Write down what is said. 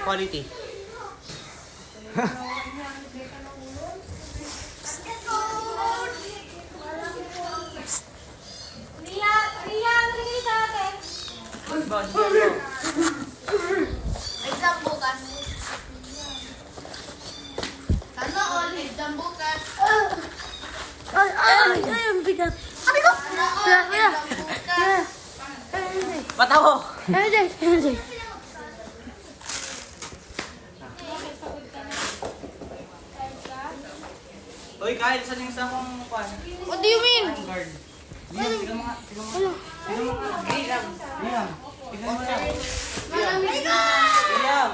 quality. Exam bukas. Sana all exam bukas. Ay, ang bigat. Sana all exam bukas. Patawo! Uy, Kyle, saan yung isang kong kwan? What do you mean? Guard. Tingnan mo nga. Tingnan mo nga. Liam. Tingnan mo na. Malamig ka! Liam.